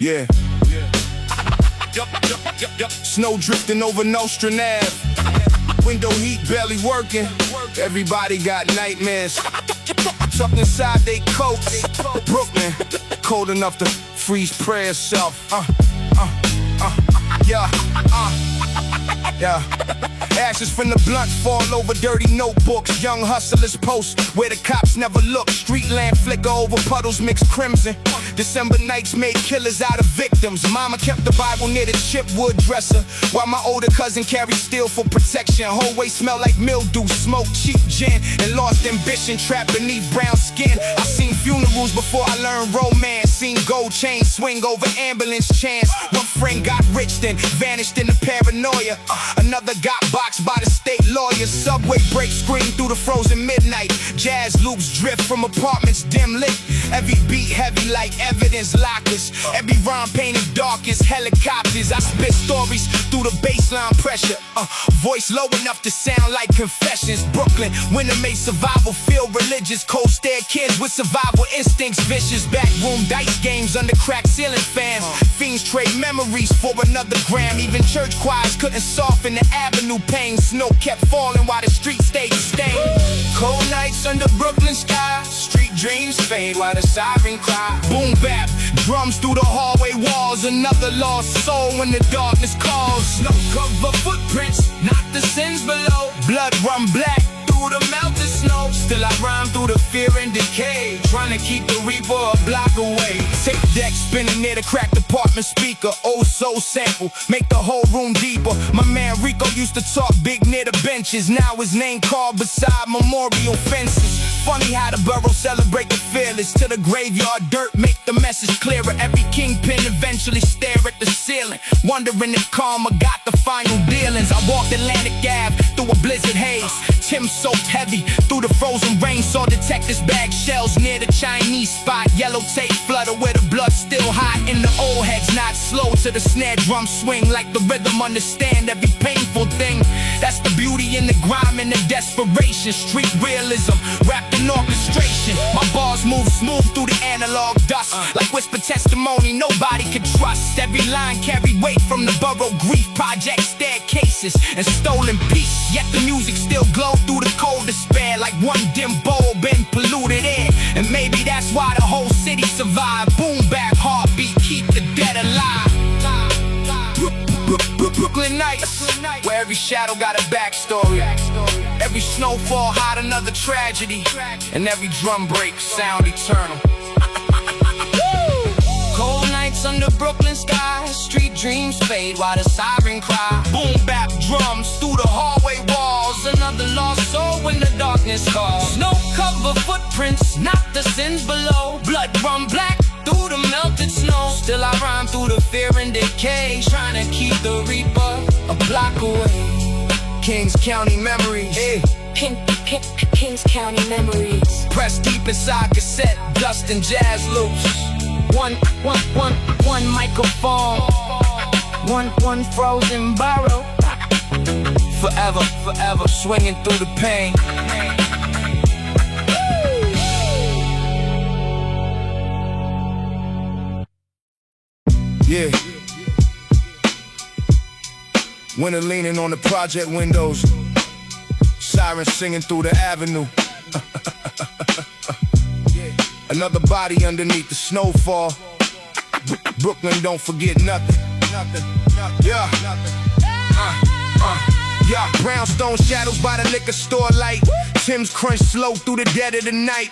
Yeah. Snow drifting over Nostrand Ave. Window heat barely working. Everybody got nightmares. Tucked inside they coats. Brooklyn, cold enough to freeze prayer self. Yeah. Ashes from the blunt fall over dirty notebooks. Young hustlers post where the cops never look. Street lamp flicker over puddles mixed crimson. December nights made killers out of victims. Mama kept the Bible near the chipwood dresser, while my older cousin carried steel for protection. Hallway smelled like mildew, smoke, cheap gin, and lost ambition trapped beneath brown skin. I seen funerals before I learned romance. Seen gold chains swing over ambulance chants. One friend got rich then vanished in the paranoia. Another got boxed by the state lawyers. Subway breaks scream through the frozen midnight. Jazz loops drift from apartments dim lit. Every beat heavy like evidence lockers. Every rhyme painted dark as helicopters. I spit stories through the baseline pressure. Voice low enough to sound like confessions. Brooklyn, winter made survival feel religious. Cold stare kids with survival instincts vicious. Backroom dice games under cracked ceiling fans. Fiends trade memories for another gram. Even church choirs couldn't soften the avenue pain. Snow kept falling while the street stayed stained. Cold nights under Brooklyn sky. Street dreams fade while the siren cry. Boom bap, drums through the hallway walls. Another lost soul when the darkness calls. Snow cover footprints, not the sins below. Blood run black through the melted snow. Still I rhyme through the fear and decay, trying to keep the reaper a block away. Tape deck spinning near the cracked apartment speaker. Oh so sample, make the whole room deeper. My man Rico used to talk big near the benches. Now his name called beside memorial fences. Funny how the borough celebrate the fearless. To the graveyard dirt make the message clearer. Every kingpin eventually stare at the ceiling, wondering if karma got the final dealings. I walked Atlantic Ave through a blizzard haze. Tim soaked heavy through the frozen rain. Saw detectives bag shells near the Chinese spot. Yellow tape flutter where the blood still hot. And the old heads not slow to the snare drum swing. Like the rhythm understand every painful thing. That's the beauty in the grime and the desperation. Street realism wrapped in orchestration. My bars move smooth through the analog dust. Like whisper testimony nobody can trust. Every line carry weight from the borough grief. Project staircases and stolen peace. Yet the music still glow through the cold despair. Like one dim bulb in polluted air. And maybe that's why the whole city survived. Boom bap, heartbeat, keep the dead alive. Brooklyn nights, where every shadow got a backstory. Every snowfall hide another tragedy. And every drum break sound eternal. Cold nights under Brooklyn skies. Street dreams fade while the siren cry. Boom bap drums through the hallway walls. Another lost soul when the darkness calls. Snow cover footprints, not the sins below. Blood run black through the melted snow. Still I rhyme through the fear and decay, trying to keep the reaper a block away. Kings County memories. Hey. Kings County memories. Press deep inside cassette, dust and jazz loops. One microphone. One frozen borough. Forever swinging through the pain. Yeah. Winter leaning on the project windows. Sirens singing through the avenue. Another body underneath the snowfall. Brooklyn don't forget nothing. Yeah. Yeah. Brownstone shadows by the liquor store light. Tim's crunch slow through the dead of the night.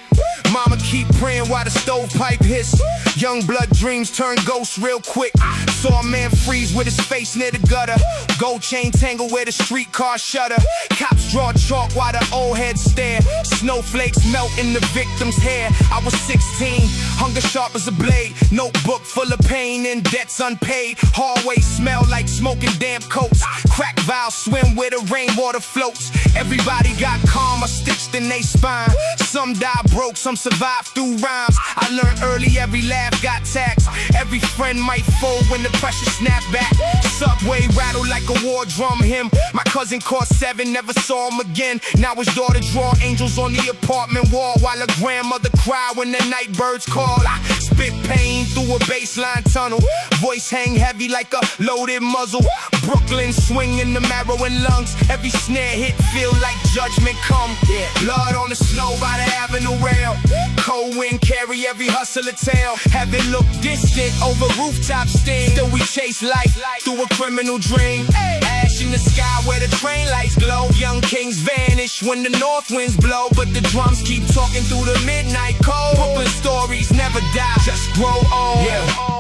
Mama keep praying while the stovepipe hiss. Young blood dreams turn ghosts real quick. Saw a man freeze with his face near the gutter. Gold chain tangle where the streetcar shudder. Cops draw chalk while the old heads stare. Snowflakes melt in the victim's hair. I was 16, hunger sharp as a blade. Notebook full of pain and debts unpaid. Hallway smell like smoking damp coats. Crack valves swim where the rainwater floats. Everybody got karma stitched in they spine. Some die broke, some survive through rhymes. I learned early every laugh got taxed. Every friend might fold when the pressure snap back. Subway rattled like a war drum hymn. My cousin caught 7, never saw him again. Now his daughter draw angels on the apartment wall, while her grandmother cried when the night birds call. I spit spit pain through a baseline tunnel. Voice hang heavy like a loaded muzzle. Brooklyn swing in the marrow and lungs. Every snare hit feel like judgment come. Blood on the snow by the avenue rail. Cold wind carry every hustler tail. Have it look distant over rooftop sting. Still we chase life through a criminal dream. Ash in the sky where the train lights glow. Young kings vanish when the north winds blow, but the drums keep talking through the midnight cold. Brooklyn stories never die, just grow old.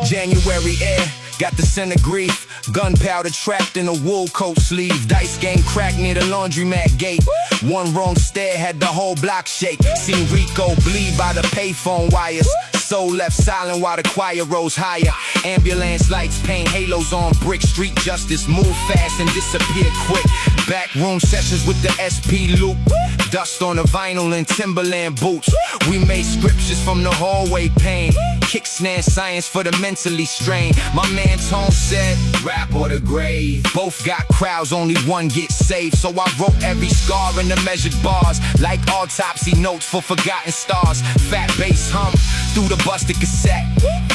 January air got the scent of grief. Gunpowder trapped in a wool coat sleeve. Dice game cracked near the laundromat gate. One wrong stare had the whole block shake. Seen Rico bleed by the payphone wires. Soul left silent while the choir rose higher. Ambulance lights paint halos on brick. Street justice move fast and disappear quick. Backroom sessions with the SP loop. Dust on the vinyl and Timberland boots. We made scriptures from the hallway pain. Kick snare science for the mentally strained. My man Tone said, rap or the grave. Both got crowds, only one gets saved. So I wrote every scar in the measured bars, like autopsy notes for forgotten stars. Fat bass hum through the busted cassette.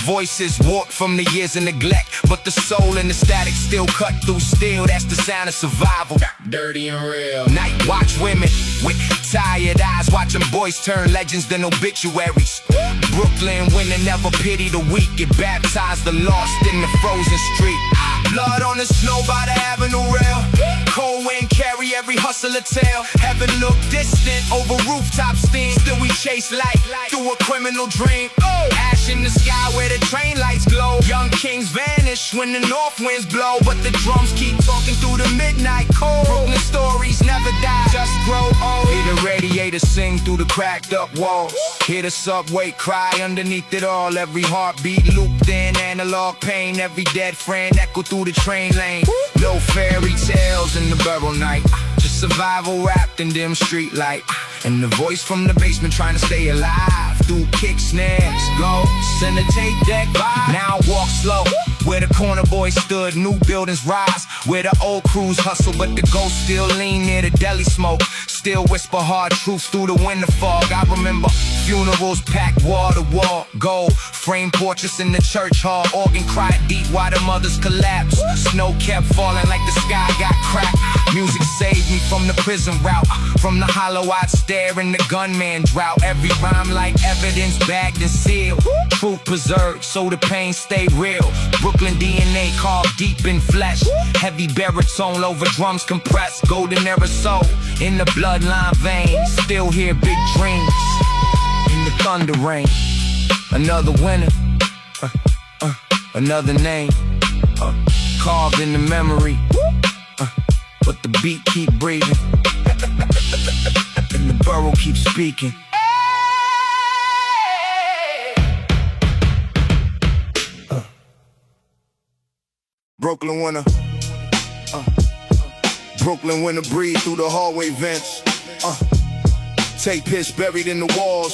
Voices warped from the years of neglect, but the soul and the static still cut through steel. That's the sound of survival. Dirty and real. Night watch women with tired eyes, watching boys turn legends than obituaries. Brooklyn women never pity the weak. Get baptized the lost in the frozen street. Blood on the snow by the avenue rail. Cold wind carry every hustler tail. Heaven look distant over rooftop steam. Still we chase light through a criminal dream. Ash in the sky where the train lights glow. Young kings vanish when the north winds blow, but the drums keep talking through the midnight cold. Brooklyn stories never die, just grow old. Hear the radiator sing through the cracked up walls. Hear the subway cry underneath it all. Every heartbeat looped in analog pain. Every dead friend echo through the train lane. No fairy tales in the borough night, just survival wrapped in dim street light. And the voice from the basement trying to stay alive through kick snares, ghosts, and the tape deck vibe. Now I walk slow where the corner boys stood. New buildings rise where the old crews hustle, but the ghosts still lean near the deli smoke. Still whisper hard truths through the winter fog. I remember funerals packed wall to wall. Gold frame portraits in the church hall. Organ cried deep while the mothers collapsed. Snow kept falling like the sky got cracked. Music saved me from the prison route, from the hollow-eyed stare in the gunman drought. Every rhyme like evidence bagged and sealed. Truth preserved so the pain stay real. Brooklyn DNA carved deep in flesh. Heavy baritone over drums compressed. Golden era soul in the bloodline veins. Still hear big dreams in the thunder rain. Another winner, another name, carved in the memory. But the beat keep breathing, and the borough keeps speaking. Brooklyn winner, Brooklyn winner breathe through the hallway vents. Take piss buried in the walls.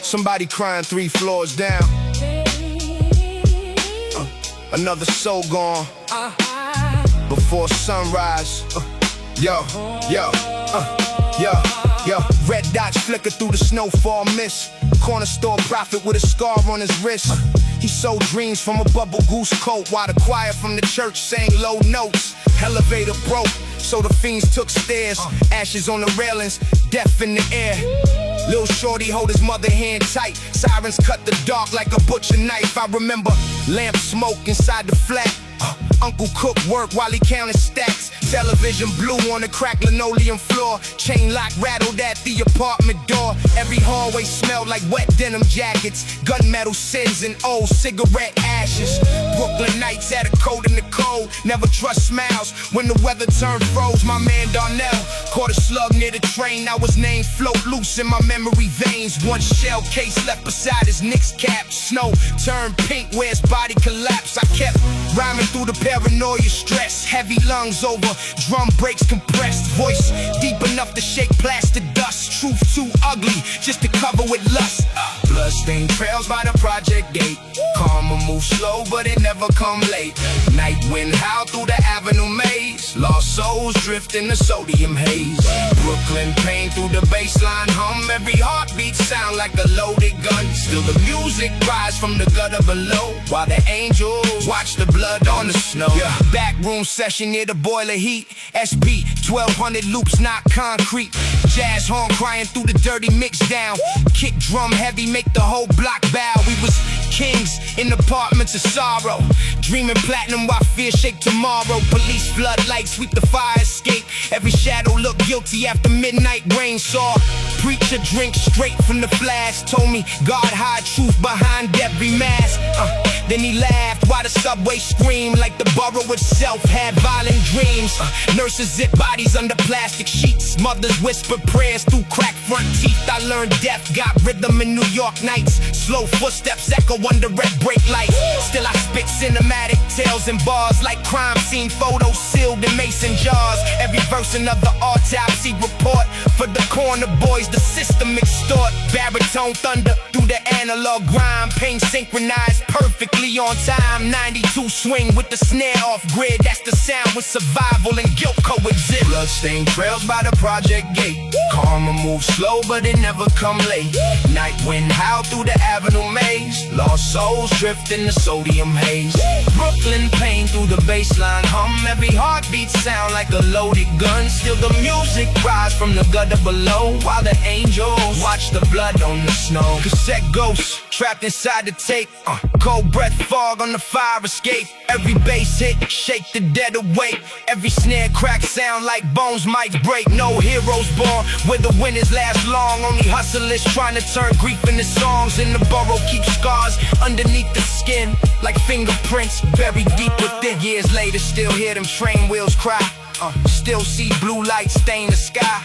Somebody crying 3 floors down. Another soul gone before sunrise. Yo. Red dots flicker through the snowfall mist. Corner store prophet with a scar on his wrist. He sold dreams from a bubble goose coat, while the choir from the church sang low notes. Elevator broke, so the fiends took stairs. Ashes on the railings, death in the air. Lil' shorty hold his mother hand tight. Sirens cut the dark like a butcher knife. I remember lamp smoke inside the flat. Uncle Cook worked while he counted stacks. Television blue on the cracked linoleum floor. Chain lock rattled at the apartment door. Every hallway smelled like wet denim jackets. Gunmetal sins and old cigarette ashes. Brooklyn nights had a coat in the cold. Never trust smiles when the weather turned froze. My man Darnell caught a slug near the train. Now his name float loose in my memory veins. One shell case left beside his Knicks cap. Snow turned pink where his body collapsed. I kept rhyming through the paranoia stress. Heavy lungs over drum breaks compressed. Voice deep enough to shake plastic dust. Truth too ugly just to cover with lust. Bloodstained trails by the project gate. Karma moves slow but it never come late. Night wind wind howl through the avenue maze. Lost souls drift in the sodium haze. Brooklyn pain through the baseline hum. Every heartbeat sound like a loaded gun. Still the music rise from the gutter below, while the angels watch the blood on the snow. Backroom session near the boiler heat. SP 1200 loops knock concrete. Jazz horn crying through the dirty mix down. Kick drum heavy make the whole block bow. We was kings in apartments of sorrow, dreaming platinum while fear shake tomorrow. Police floodlights sweep the fire escape. Every shadow look guilty after midnight rain. Saw preacher drink straight from the flask. Told me God hide truth behind every mask. Then he laughed while the subway screamed like the borough itself had violent dreams. Nurses zip bodies under plastic sheets. Mothers whisper prayers through cracked front teeth. I learned death got rhythm in New York nights. Slow footsteps echo under red brake lights. Still I spit cinematic tales and bars like crime scene photos sealed in mason jars. Every verse another autopsy report. For the corner boys the system extort. Baritone thunder through the analog grind. Pain synchronized perfectly on time. 92 swing with the snare off grid. That's the sound with survival and guilt coexist. Bloodstained trails by the project gate. Karma moves slow but it never come late. Night wind howl through the avenue maze. Lost souls drift in the sodium haze. Brooklyn pain through the baseline hum. Every heartbeat sound like a loaded gun. Still the music rise from the gutter below, while the angels watch the blood on the snow. Cassette ghosts trapped inside the tape. Cold breath fog on the fire escape. Every bass hit shake the dead awake. Every snare crack sound like bones might break. No heroes born where the winners last long. Only hustlers trying to turn grief into songs. In the borough keep scars underneath the skin like fingerprints buried deep within. Years later still hear them train wheels cry. Still see blue lights stain the sky.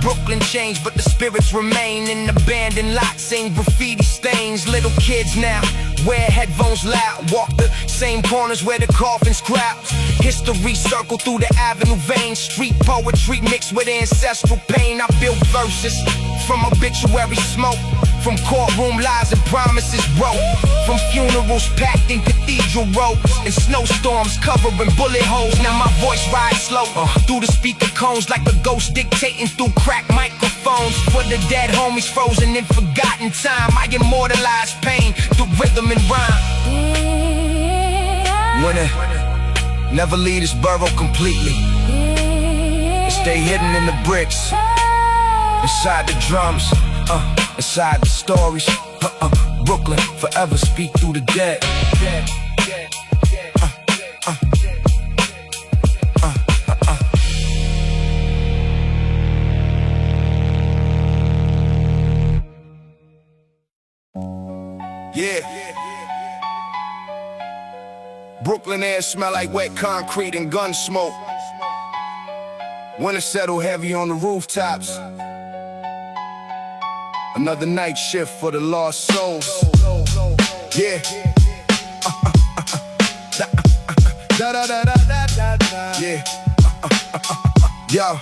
Brooklyn changed but the spirits remain. In abandoned lots sing graffiti stains. Little kids now wear headphones loud. Walk the same corners where the coffins crowds. History circle through the avenue veins. Street poetry mixed with ancestral pain. I built verses from obituary smoke. From courtroom lies and promises wrote. From funerals packed in cathedral robes. And snowstorms covering bullet holes. Now my voice rides slow through the speaker cones like a ghost dictating through cracked microphones. For the dead homies frozen in forgotten time, I immortalize pain through rhythm and rhyme. Winner, never leave this borough completely. And stay hidden in the bricks, inside the drums, inside the stories. Brooklyn, forever speak through the dead. Yeah. Brooklyn air smell like wet concrete and gun smoke. Winter settle heavy on the rooftops. Another night shift for the lost souls. Yeah. Yeah. Yo.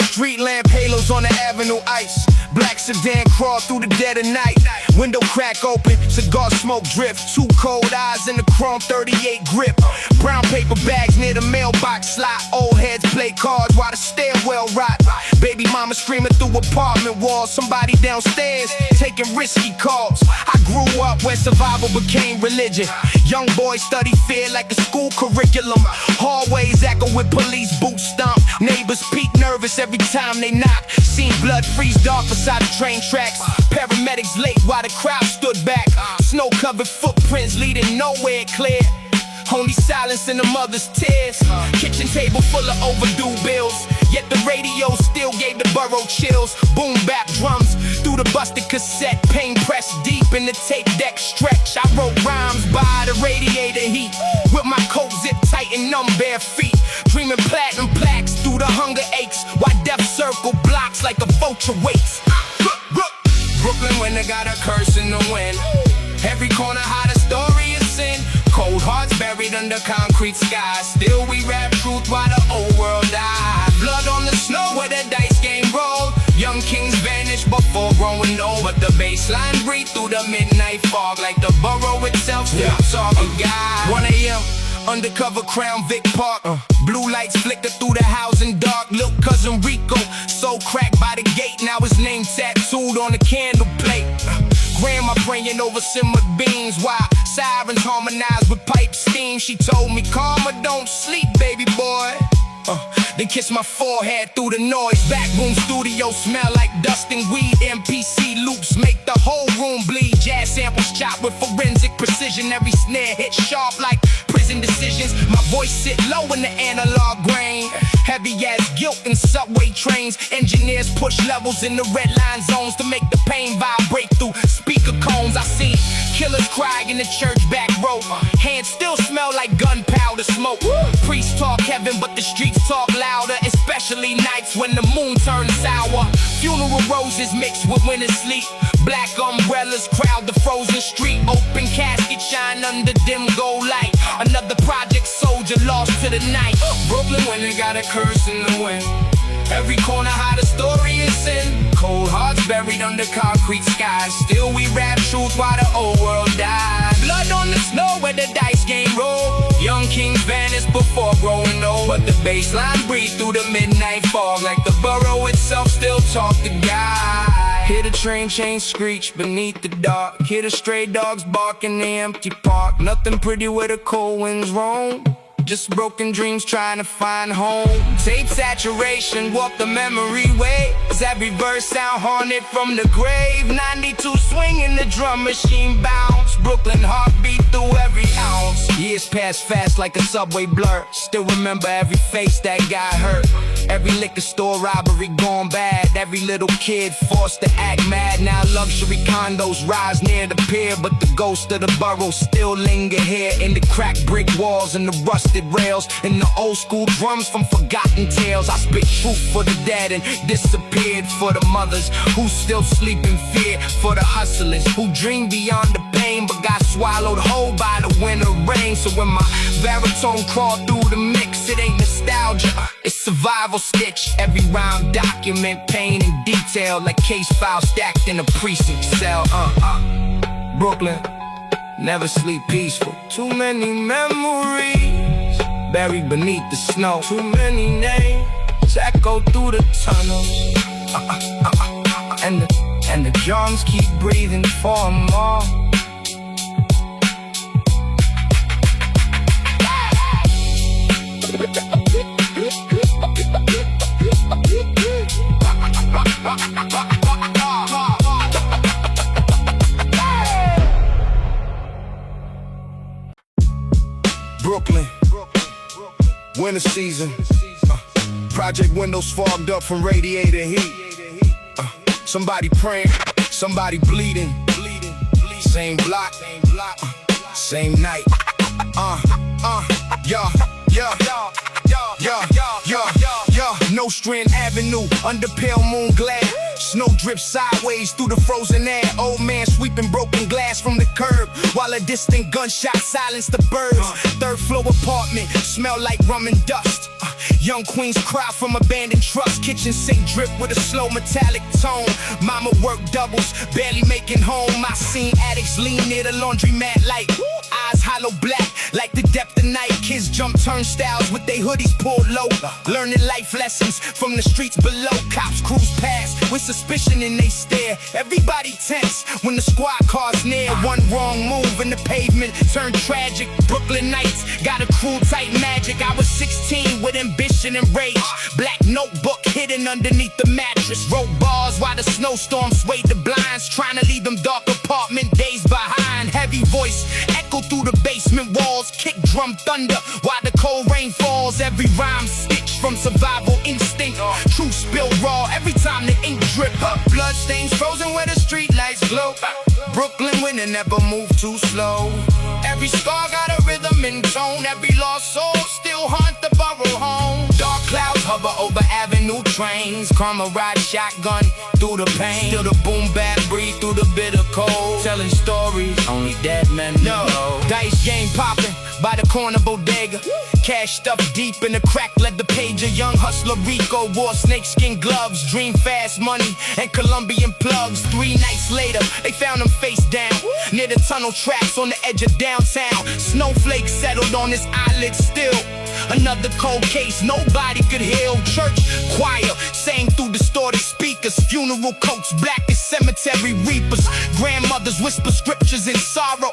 Street lamp halos on the avenue ice. Black sedan crawl through the dead of night. Window crack open, cigar smoke drift. Two cold eyes in the chrome 38 grip. Brown paper bags near the mailbox slot. Old heads play cards while the stairwell rot. Baby mama screaming through apartment walls. Somebody downstairs taking risky calls. I grew up where survival became religion. Young boys study fear like a school curriculum. Hallways echo with police boots stomp. Neighbors peek nervous every time they knock. Seen blood freeze dark beside the train tracks. Paramedics late while the crowd stood back. Snow-covered footprints leading nowhere clear. Only silence in the mother's tears. Kitchen table full of overdue bills. Yet the radio still gave the borough chills. Boom bap drums through the busted cassette. Pain pressed deep in the tape deck stretch. I wrote rhymes by the radiator heat. With my coat zip tight and numb bare feet. Dreaming platinum plaques through the hunger aches. While death circle blocks like a vulture waits. Brooklyn winter got a curse in the wind. Every corner hide a story of sin. Cold hearts buried under concrete skies. Still we rap truth while the old world died. Blood on the snow where the dice game rolled. Young kings vanished before growing old. But the baseline breathed through the midnight fog. Like the borough itself still talking God. 1 a.m. Undercover Crown Vic Park. Blue lights flicker through the housing dark. Lil' cousin Rico, so cracked by the gate. Now his name tattooed on the candle plate. Grandma praying over simmered beans while sirens harmonize with pipe steam. She told me, "Karma, don't sleep, baby boy." Then kiss my forehead through the noise. Backroom studio smell like dust and weed. MPC loops make the whole room bleed. Jazz samples chopped with forensic precision. Every snare hit sharp like prison decisions. My voice sit low in the analog grain. Heavy as guilt in subway trains. Engineers push levels in the red line zones to make the pain vibrate through speaker cones. I see killers cry in the church back row. Hands still smell like gunpowder smoke. Priests talk heaven, but the streets talk louder, especially nights when the moon turns sour. Funeral roses mixed with winter sleep. Black umbrellas crowd the frozen street. Open casket shine under dim gold light. Another project soldier lost to the night. Brooklyn winter got a curse in the wind. Every corner hide a story is sin. Cold hearts buried under concrete skies. Still we rap truth while the old world dies. Blood on the snow where the dice game roll. Young kings vanish before growing old. But the baseline breathe through the midnight fog. Like the borough itself still talk to God. Hear the train chains screech beneath the dark. Hear the stray dogs bark in the empty park. Nothing pretty where the cold winds roam. Just broken dreams trying to find home. Tape saturation, walk the memory waves. Every verse sound haunted from the grave. 92 swinging, the drum machine bounce. Brooklyn heartbeat through every ounce. Years pass fast like a subway blur. Still remember every face that got hurt. Every liquor store robbery gone bad. Every little kid forced to act mad. Now luxury condos rise near the pier, but the ghost of the borough still linger here. In the cracked brick walls and the rusted rails, and the old school drums from forgotten tales. I spit truth for the dead and disappeared for the mothers who still sleep in fear. For the hustlers who dream beyond the pain but got swallowed whole by the winter rain. So when my baritone crawl through the mix, it ain't nostalgia, it's survival stitch. Every rhyme document pain in detail, like case files stacked in a precinct cell. Brooklyn, never sleep peaceful. Too many memories buried beneath the snow. Too many names echo through the tunnels. And the drums keep breathing for more. Brooklyn, winter season. Project windows fogged up from radiator heat. Somebody praying, somebody bleeding. Same block, same night. Nostrand Avenue, under pale moon glare. Snow drips sideways through the frozen air. Old man sweeping broken glass from the curb, while a distant gunshot silenced the birds. Third floor apartment, smell like rum and dust. Young queens cry from abandoned trucks. Kitchen sink drip with a slow metallic tone. Mama worked doubles, barely making home. I seen addicts lean near the laundromat like eyes hollow black, like the depth of night. Kids jump turnstiles with their hoodies pulled low, learning life lessons from the streets below. Cops cruise past with suspicion in they stare. Everybody tense when the squad car's near. One wrong move and the pavement turned tragic. Brooklyn nights got a cruel tight magic. I was 16 with ambition and rage. Black notebook hidden underneath the mattress. Wrote bars while the snowstorm swayed the blinds, trying to leave them dark apartment days behind. Heavy voice echo through the basement walls. Kick drum thunder while the cold rain falls. Every rhyme stitched from survival instinct. Truth spilled raw every time the ink drip. Blood stains frozen where the street lights glow. Brooklyn winter never move too slow. Every scar got a rhythm and tone. Every lost soul still haunt the borough home. Dark clouds hover over avenue trains. Karma ride shotgun through the pain. Still the boom bap breathe through the bitter cold. Telling stories only dead men know. Dice game popping, by the corner bodega. Cash stuffed deep in the crack leather pager. Young hustler Rico wore snakeskin gloves. Dream fast money and Colombian plugs. 3 nights later, they found him face down near the tunnel tracks on the edge of downtown. Snowflakes settled on his eyelids still. Another cold case nobody could heal. Church choir sang through distorted speakers. Funeral coats black as cemetery reapers. Grandmothers whisper scriptures in sorrow.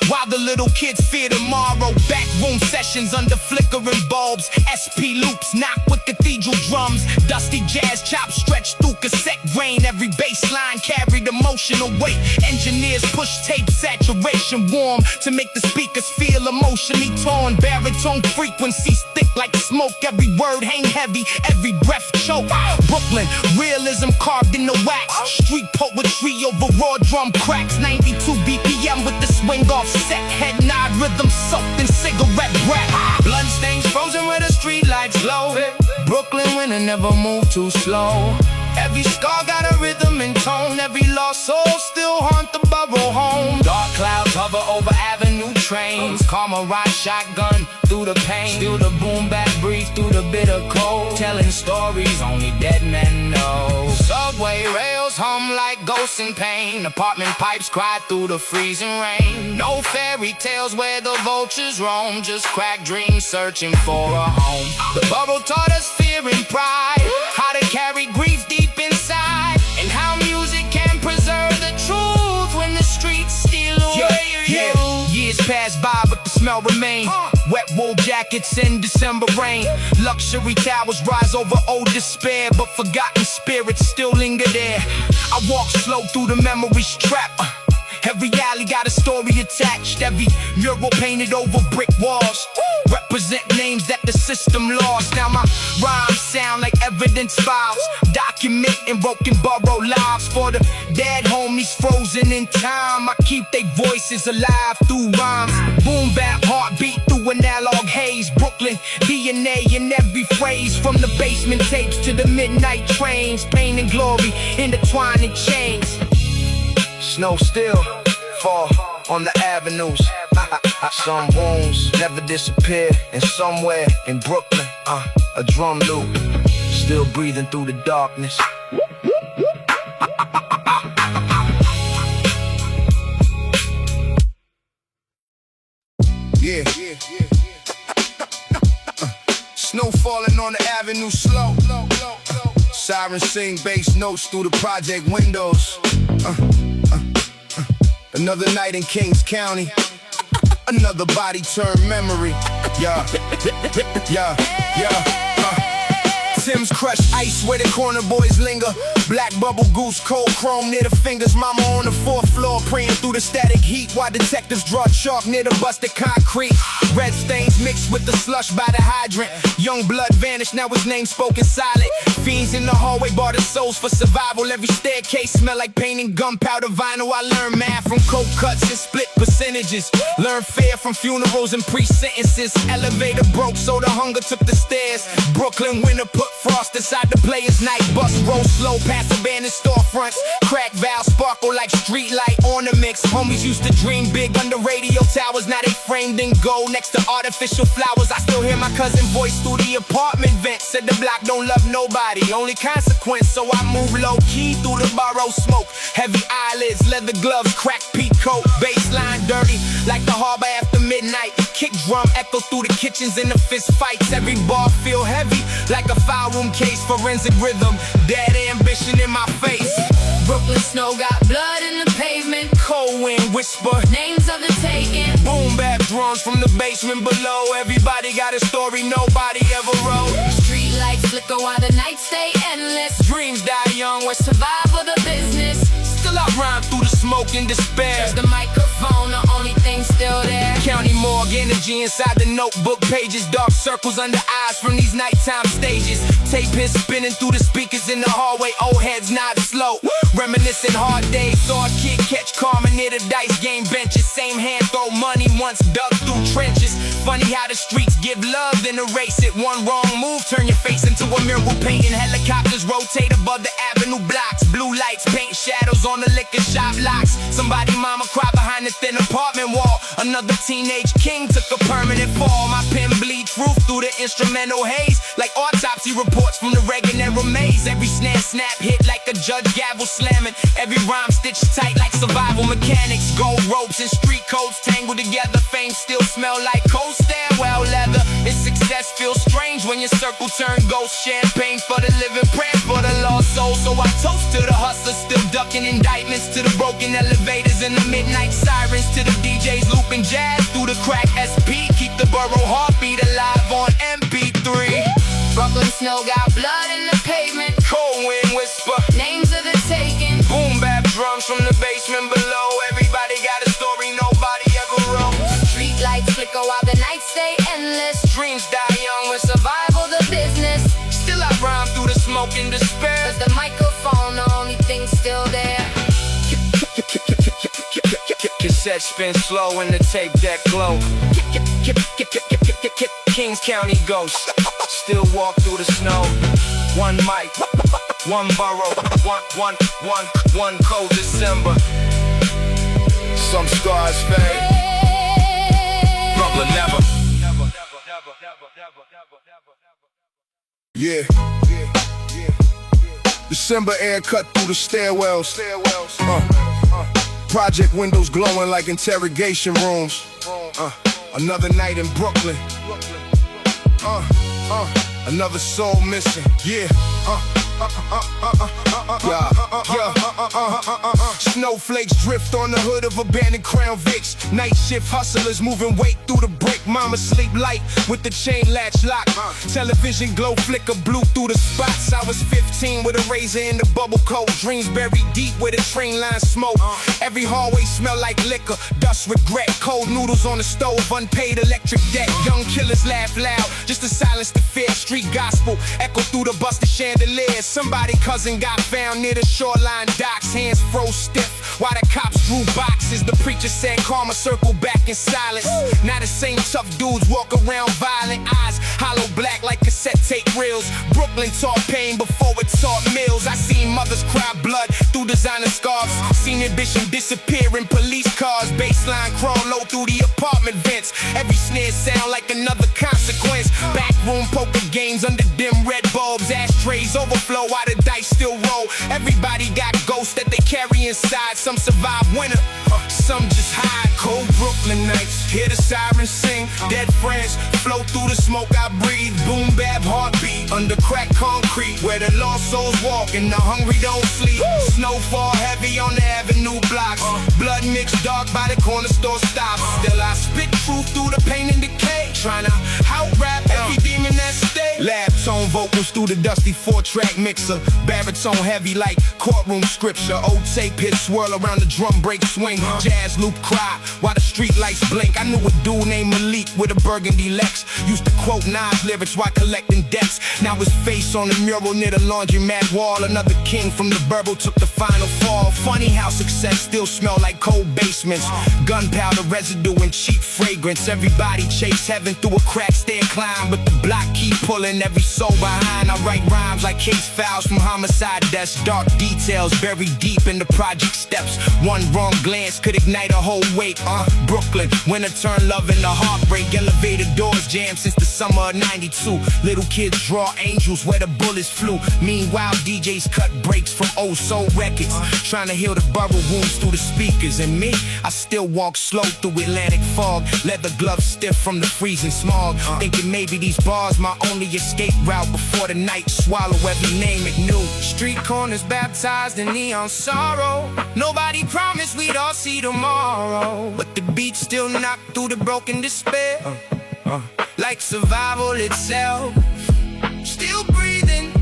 While the little kids fear tomorrow. Backroom sessions under flickering bulbs. SP loops knock with cathedral drums. Dusty jazz chops stretched through cassette grain. Every bass line carried emotional weight. Engineers push tape saturation warm to make the speakers feel emotionally torn. Baritone frequencies thick like smoke. Every word hang heavy, every breath choke. Brooklyn, realism carved in the wax. Street poetry over raw drum cracks. 92 BPM with the swing off set. Head nod rhythm soaked in cigarette breath. Blood stains frozen where the street lights glow. Brooklyn winter never move too slow. Every scar got a rhythm and tone. Every lost soul still haunt the borough home. Dark clouds hover over avenue trains. Karma ride shotgun through the pain. Still the boom back breathe through the bitter cold. Telling stories only dead men know. Subway rails hum like ghosts in pain. Apartment pipes cry through the freezing rain. No fairy tales where the vultures roam. Just cracked dreams searching for a home. The borough taught us fear and pride. How to carry grief deep inside, and how music can preserve the truth when the streets steal away your youth. Years pass by but the smell remain. Wet wool jackets in December rain. Luxury towers rise over old despair, but forgotten spirits still linger there. I walk slow through the memories trap. Every alley got a story attached. Every mural painted over brick walls represent names that the system lost. Now my rhymes sound like evidence files, documenting broken borough lives. For the dead homies frozen in time, I keep their voices alive through rhymes. Boom bap heartbeat through an analog haze. Brooklyn DNA in every phrase. From the basement tapes to the midnight trains. Pain and glory intertwined in chains. Snow still fall on the avenues. Some wounds never disappear. And somewhere in Brooklyn, a drum loop still breathing through the darkness. Yeah. Snow falling on the avenue slow. Sirens sing bass notes through the project windows. Another night in Kings County. Another body turned memory. Yeah. Tim's crushed ice where the corner boys linger. Black bubble goose, cold chrome near the fingers. Mama on the 4th floor praying through the static heat while detectives draw chalk near the busted concrete. Red stains mixed with the slush by the hydrant. Young blood vanished, now his name spoken silent. Fiends in the hallway barter souls for survival. Every staircase smell like paint and gunpowder vinyl. I learned math from coke cuts and split percentages. Learned fair from funerals and pre-sentences. Elevator broke so the hunger took the stairs. Brooklyn winter put frost inside the players' night. Bus roll slow past abandoned storefronts. Crack valves sparkle like street light ornaments. Homies used to dream big under radio towers. Now they framed in gold next to artificial flowers. I still hear my cousin voice through the apartment vent. Said the block don't love nobody, only consequence. So I move low key through the borough smoke. Heavy eyelids, leather gloves, cracked peacoat. Baseline dirty like the harbor after midnight. Kick drum echo through the kitchens in the fist fights. Every bar feel heavy like a file room case. Forensic rhythm, dead ambition in my face. Brooklyn snow got blood in the pavement. Cold wind whisper Names of the taken. boom bap drums from the basement below. Everybody got a story nobody ever wrote. Street lights flicker while the nights stay endless. Dreams die young with Survival the business. still I rhyme through the smoke and despair. The microphone, the only thing still there. County morgue energy inside the notebook pages. Dark circles under eyes from these nighttime stages. Tape hits spinning through the speakers in the hallway. Old heads nod slow, reminiscing hard days. Saw a kid catch karma near the dice game benches. Same hand throw money once dug through trenches. Funny how the streets give love, then erase it. One wrong move, turn your face into a mural painting. Helicopters rotate above the avenue blocks. Blue lights paint shadows on the liquor shop locks. Somebody mama cry behind the thin apartment wall. Another teenage king took a permanent fall. My pen bleeds roof through the instrumental haze, like autopsy reports from the Reagan era maze. Every snare snap hit like a judge gavel slamming. Every rhyme stitched tight like survival mechanics. Gold ropes and street codes tangled together. Fame still smell like cold stairwell leather. Its success feels strange when your circle turn ghost. Champagne for the living, prayer for the lost soul. So I toast to the hustlers still ducking indictments, to the broken elevators and the midnight sirens, to the DJs looping jazz through the crack SP. Keep the borough heartbeat alive on MP3. Brooklyn snow got blood in the pavement. Cold wind whisper, Names of the taken. boom bap drums from the basement below. Everybody got a story nobody ever wrote. Street lights flicker while the nights stay endless. Dreams die young with Survival the business. Still I rhyme through the smoke and despair. Cause the microphone, the only thing still there. Cassette spin slow and the tape deck glow. Kings County ghost, still walk through the snow. One mic, one borough, one cold December. Some stars fade, Brooklyn never. Yeah. December air cut through the stairwells. Project windows glowing like interrogation rooms. Another night in Brooklyn. Another soul missing. Yeah. Snowflakes drift on the hood of abandoned Crown Vics. Night shift hustlers moving weight through the brick. Mama sleep light with the chain latch lock. Television glow flicker blue through the spots. I was 15 with a razor in the bubble coat. Dreams buried deep where the train line smoke. Every hallway smell like liquor, dust, regret. Cold noodles on the stove, unpaid electric debt. Young killers laugh loud just to silence the fear. Street gospel echo through the busted chandeliers. Somebody cousin got found near the shoreline docks. Hands froze stiff while the cops drew boxes. The preacher said karma circle back in silence. Now the same tough dudes walk around violent. Eyes hollow black like cassette tape reels. Brooklyn taught pain before it taught mills. I seen mothers cry blood through designer scarves. Seen ambition disappear in police cars. Baseline crawl low through the apartment vents. Every snare sound like another consequence. Backroom poker games under dim red bulbs. Ashtrays overflow while the dice still roll. Everybody got ghosts that they carry inside. Some survive winter, some just hide. Cold Brooklyn nights, hear the sirens sing. Dead friends flow through the smoke I breathe. Boom bap heartbeat under cracked concrete, where the lost souls walk and the hungry don't sleep. Snowfall heavy on the avenue blocks. Blood mixed dark by the corner store stops. Still I spit truth through the pain and decay, trying to out-rap every demon that stay. Lab tone vocals through the dusty 4-track mixer. Baritone heavy like courtroom scripture. Old tape hits swirl around the drum break swing. Jazz loop cry while the street lights blink. I knew a dude named Malik with a burgundy Lex. Used to quote Nas lyrics while collecting debts. Now his face on the mural near the laundromat wall. Another king from the Burble took the final fall. Funny how success still smell like cold basements. Gunpowder residue and cheap fragrance. Everybody chase heaven through a crack stair climb, but the block keep pulling every soul behind. I write rhymes like case files from homicide deaths. Dark details buried deep in the project steps. One wrong glance could ignite a whole wake. Brooklyn, winter turn love into heartbreak. Elevator doors jammed since the summer of '92. Little kids draw angels where the bullets flew. Meanwhile, DJs cut breaks from old soul records, trying to heal the borough wounds through the speakers. And me, I still walk slow through Atlantic fog. Leather gloves stiff from the freezing smog. Thinking maybe these bars my only escape route before the night swallow every name it knew. Street corners baptized in neon sorrow. Nobody promised we'd all see tomorrow, but the beat still knocked through the broken despair, like survival itself. Still breathing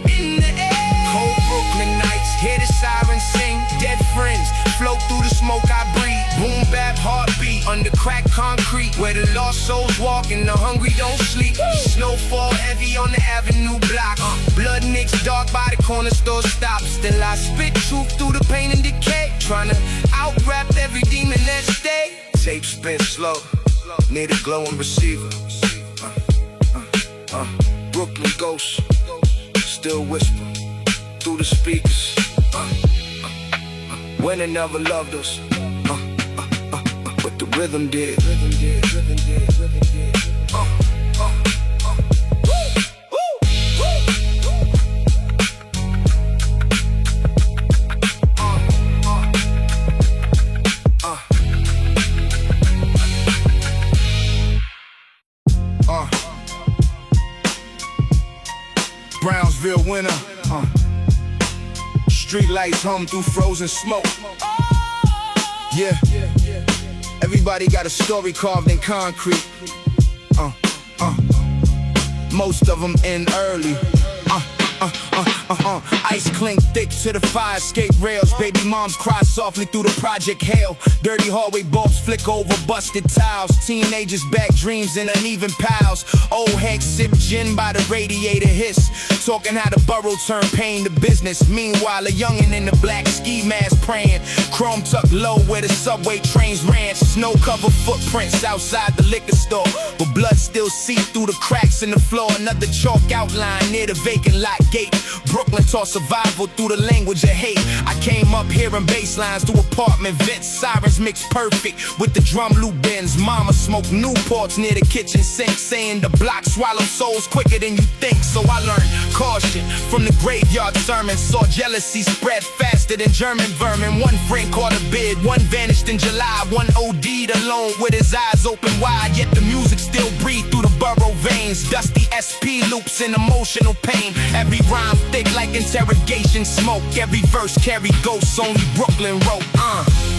in the air. Cold Brooklyn nights, hear the sirens sing. Dead friends float through the smoke I breathe. Boom bap heartbeat under cracked concrete, where the lost souls walk and the hungry don't sleep. Snowfall heavy on the avenue block. Blood mixed dark by the corner store stops. Still I spit truth through the pain and decay, trying to out-rap every demon that stay. Tape spin slow need a glowing receiver. Brooklyn ghost, still whisper through the speakers. Winning never loved us, but the rhythm did. Brownsville winter. Street lights hum through frozen smoke. Yeah. Everybody got a story carved in concrete. Most of them end early. Ice clink thick to the fire escape rails. Baby moms cry softly through the project hail. Dirty hallway bulbs flick over busted tiles. Teenagers back dreams in uneven piles. Old heads sip gin by the radiator hiss. Talking how the borough turned pain to business. Meanwhile a youngin' in the black ski mask praying. Chrome tucked low where the subway trains ran. Snow covered footprints outside the liquor store, but blood still seep through the cracks in the floor. Another chalk outline near the vacant lot gate. Brooklyn taught survival through the language of hate. I came up hearing bass lines through apartment vents. Sirens mixed perfect with the drum loop bends. Mama smoked Newports near the kitchen sink, saying the block swallow souls quicker than you think. So I learned caution from the graveyard sermon. Saw jealousy spread faster than German vermin. One friend caught a bid, one vanished in July. One OD'd alone with his eyes open wide. Yet the music still breathed through the borough veins. Dusty SP loops in emotional pain. Every rhyme thick like interrogation smoke. Every verse carry ghosts only Brooklyn wrote.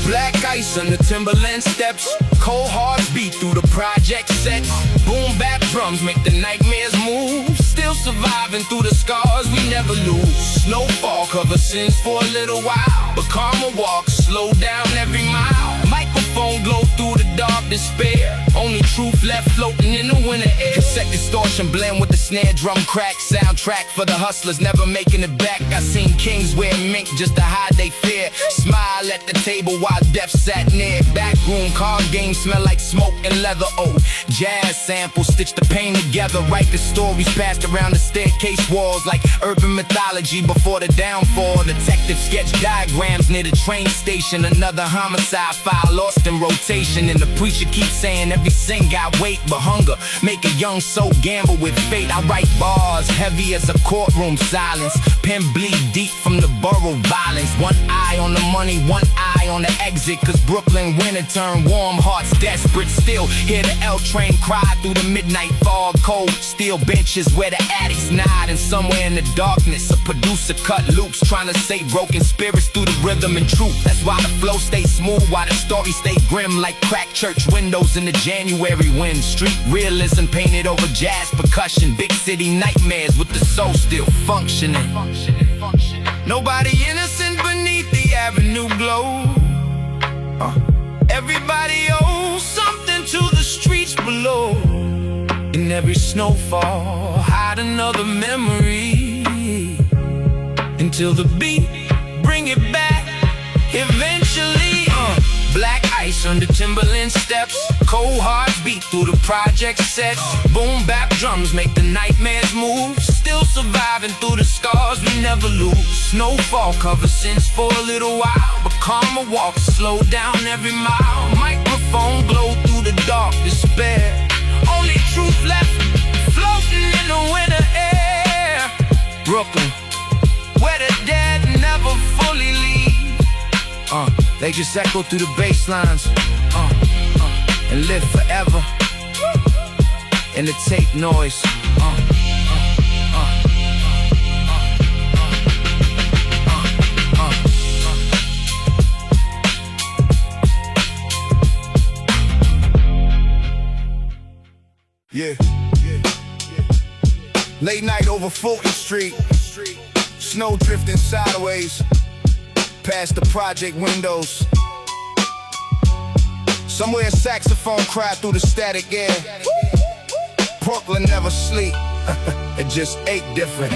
Black ice on the Timberland steps. Cold hearts beat through the project sets. Boom bap drums make the nightmares move. Still surviving through the scars we never lose. Snowfall cover sins for a little while, but karma walks slow down every mile. Microphone glow through the dark despair. Only truth left floating in the winter air. Cassette distortion blend with the snare drum crack. Soundtrack for the hustlers never making it back. I seen kings wear mink just to hide they fear. Smile at the table while death sat near. Backroom card game smell like smoke and leather. Oh, jazz samples stitch the pain together. Write the stories passed around the staircase walls like urban mythology before the downfall. Detective sketch diagrams near the train station. Another homicide file lost in rotation. And the preacher keeps saying every sin got weight, but hunger make a young soul gamble with fate. I write bars heavy as a courtroom silence. Pen bleed deep from the borough violence. One eye on the money, one eye on the exit. Cause Brooklyn winter turned warm, hearts desperate. Still hear the L train cry through the midnight fog. Cold steel benches where the addicts nod. And somewhere in the darkness a producer cut loops, trying to say broken spirits through the rhythm and truth. That's why the flow stays smooth, why the story stay grim like cracked church windows in the January wind. Street realism painted over jazz percussion. Big city nightmares with the soul still functioning. Nobody innocent beneath the avenue glow. Everybody owes something to the streets below. In every snowfall, hide another memory. Until the beat, bring it back, eventually. Black ice under Timberland steps. Cold hearts beat through the project sets. Boom bap drums make the nightmares move. Still surviving through the scars we never lose. Snowfall cover sins for a little while, but karma walks slow down every mile. Microphone glow through the dark despair. Only truth left floating in the winter air. Brooklyn, where the dead never fully leave. They just echo through the bass lines and live forever in the tape noise. Yeah. Late night over Fulton Street. Snow drifting sideways past the project windows. Somewhere a saxophone cried through the static air. Brooklyn never sleep. It just ate different.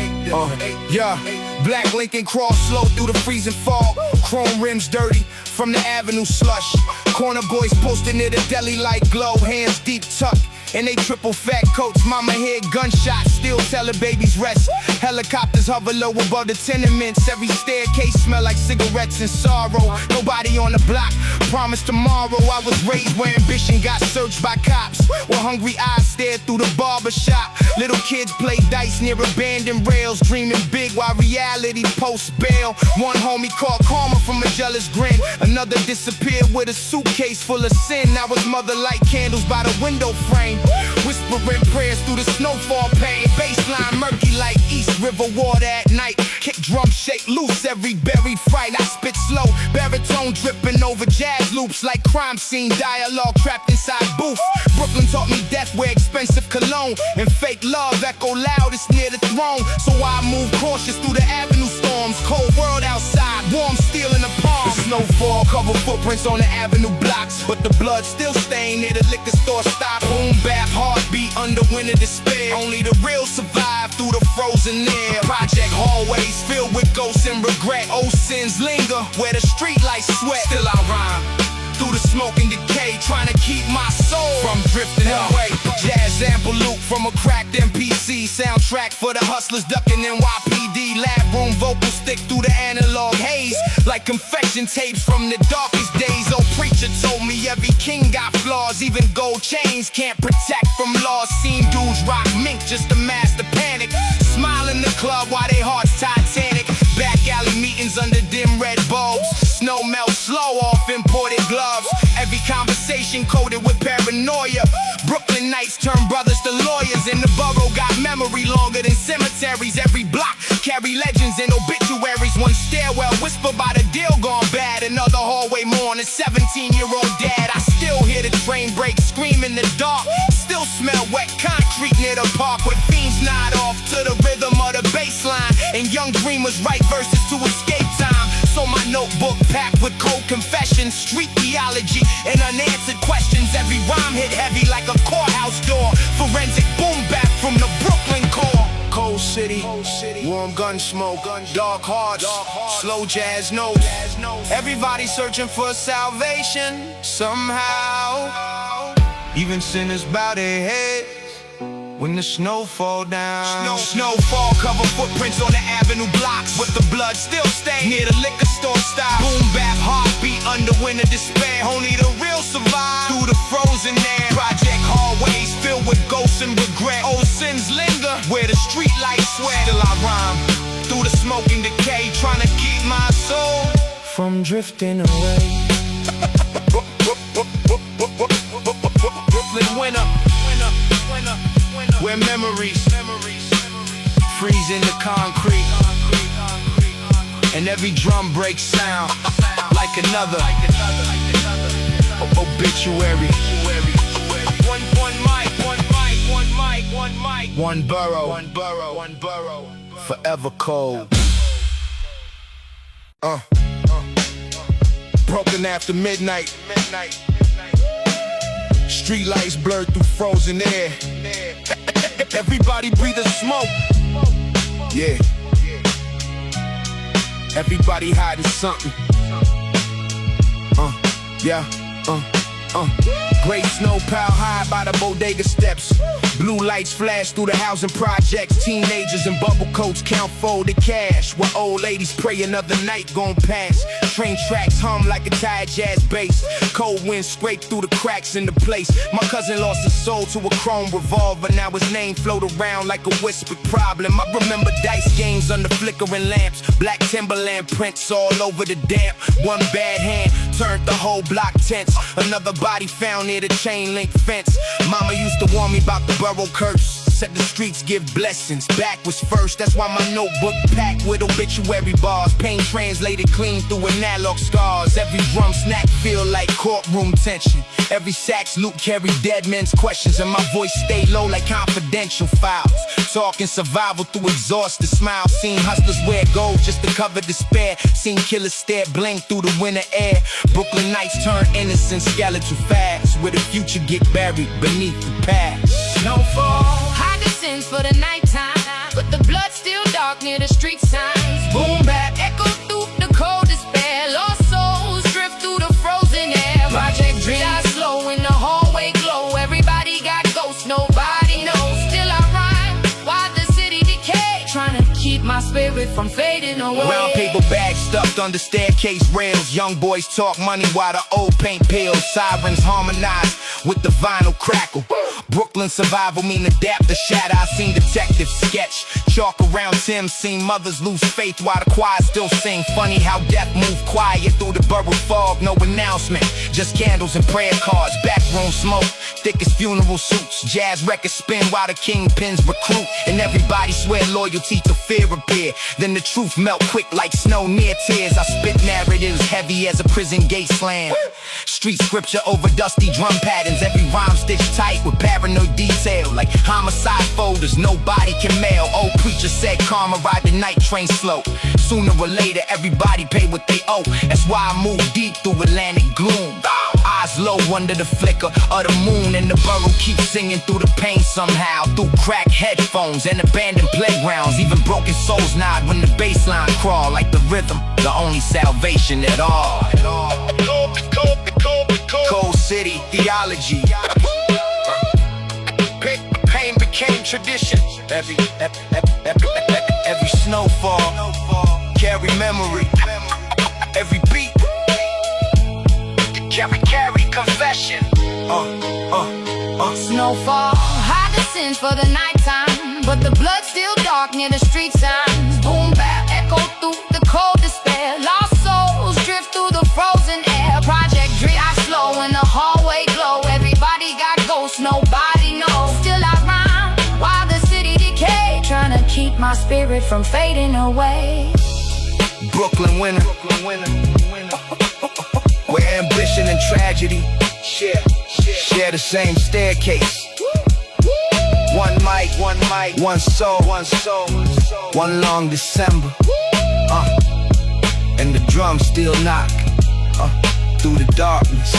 Yeah. Black Lincoln cross slow through the freezing fog. Chrome rims dirty from the avenue slush. Corner boys posted near the deli light glow. Hands deep deep tuck. And they triple fat coats, mama hear gunshots, still tell her babies rest. Helicopters hover low above the tenements. Every staircase smell like cigarettes and sorrow. Nobody on the block, promise tomorrow. I was raised where ambition got searched by cops, while hungry eyes stared through the barber shop. Little kids play dice near abandoned rails, dreaming big while reality posts bail. One homie caught karma from a jealous grin. Another disappeared with a suitcase full of sin. Now his mother light candles by the window frame, whispering prayers through the snowfall pain. Baseline murky like East River water at night. Kick drum shake loose every buried fright. I spit slow, baritone dripping over jazz loops like crime scene dialogue trapped inside booth. Brooklyn taught me death wear expensive cologne, and fake love echo loudest near the throne. So I move cautious through the avenue storms. Cold world outside, warm steel in the palm. The snowfall cover footprints on the avenue blocks, but the blood still stained near the liquor store stop. Boom bap, heartbeat under winter despair. Only the real survive through the frozen air. Project hallways filled with ghosts and regret. Old sins linger where the street lights sweat. Still I rhyme through the smoke and decay, trying to keep my soul from drifting away. Jazz sample loop from a cracked MPC, soundtrack for the hustlers ducking NYPD. Lab room vocals stick through the analog haze like confection tapes from the darkest days. Old preacher told me every king got flaws, even gold chains can't protect from laws. Seen dudes rock mink just to mask the panic, smile in the club while they hearts Titanic. Back alley meetings under dim red bulbs, snow melts slow off imported gloves. Every conversation coded with paranoia. Brooklyn nights turn brothers to lawyers, and the borough got memory longer than cemeteries. Every block carry legends and obituaries. One stairwell whisper by the deal gone bad, another hallway mourn a 17-year-old dad. I still hear the train brake scream in the dark, still smell wet concrete near the park, with fiends nod off to the rhythm of the bass line, and young dreamers write verses to escape time. So my notebook packed with cold confessions, street theology, and unanswered questions. Every rhyme hit heavy like a courthouse door. Forensic boom bap from the Brooklyn core. Cold city, warm gun smoke, dark hearts, slow jazz notes. Everybody searching for salvation somehow. Even sinners bow their heads when the snow fall down. Snowfall cover footprints on the avenue blocks, with the blood still stained near the liquor store stop. Boom bap, heartbeat under winter despair. Only the real survive through the frozen air. Project hallways filled with ghosts and regret. Old sins linger where the street lights sweat. Still I rhyme through the smoke and decay, trying to keep my soul from drifting away. Brooklyn winter, where memories freeze in the concrete, and every drum break sound like another obituary. One borough, forever cold. Broken after midnight. Street lights blurred through frozen air. Everybody breathing smoke. Yeah. Everybody hiding something. Great snow piled high by the bodega steps. Blue lights flash through the housing projects. Teenagers in bubble coats count folded cash, while old ladies pray another night gon' pass. Train tracks hum like a tired jazz bass. Cold winds scrape through the cracks in the place. My cousin lost his soul to a chrome revolver. Now his name float around like a whispered problem. I remember dice games under flickering lamps. Black Timberland prints all over the damp. One bad hand turned the whole block tense. Another body found near the chain link fence. Mama used to warn me about the borough curse. Said the streets give blessings, back was first. That's why my notebook packed with obituary bars. Pain translated clean through analog scars. Every drum snack feel like courtroom tension. Every sax loop carry dead men's questions, and my voice stay low like confidential files. Talking survival through exhausted smiles. Seen hustlers wear gold just to cover despair. Seen killers stare blink through the winter air. Brooklyn nights turn innocent skeletal fast, where the future get buried beneath the past. Snowfall, hide the sins for the nighttime, but the blood still dark near the street signs. Boom bap, echo through the cold despair. Lost souls drift through the frozen air. Project dreams die slow in the hallway glow. Everybody spirit from fading away. Brown paper bags stuffed under staircase rails. Young boys talk money while the old paint peels. Sirens harmonize with the vinyl crackle. Brooklyn survival mean adapt the shadow. I seen detectives sketch chalk around Tim. Seen mothers lose faith while the choir still sing. Funny how death moved quiet through the borough fog. No announcement, just candles and prayer cards. Backroom smoke, thick as funeral suits. Jazz records spin while the kingpins recruit. And everybody swear loyalty till fear appear. Then the truth melt quick like snow near tears. I spit narratives heavy as a prison gate slam. Street scripture over dusty drum patterns. Every rhyme stitched tight with paranoid detail. Like homicide folders nobody can mail. Old preacher said karma ride the night train slow. Sooner or later everybody pay what they owe. That's why I move deep through Atlantic gloom. Eyes low under the flicker of the moon. And the borough keeps singing through the pain somehow. Through cracked headphones and abandoned playgrounds. Even broken souls nod when the bass line crawl. Like the rhythm, the only salvation at all. Cold City, theology. Pain became tradition. Every snowfall carry memory. Every beat carry confession. Snowfall, hide the sins for the nighttime, but the blood still dark near the street signs. Boom bap, echo through the cold despair. Lost souls drift through the frozen air. Project Dre, I slow in the hallway glow. Everybody got ghosts, nobody knows. Still I rhyme while the city decay, trying to keep my spirit from fading away. Brooklyn winter, where ambition and tragedy share the same staircase. One mic, one soul, one long December. And the drums still knock through the darkness.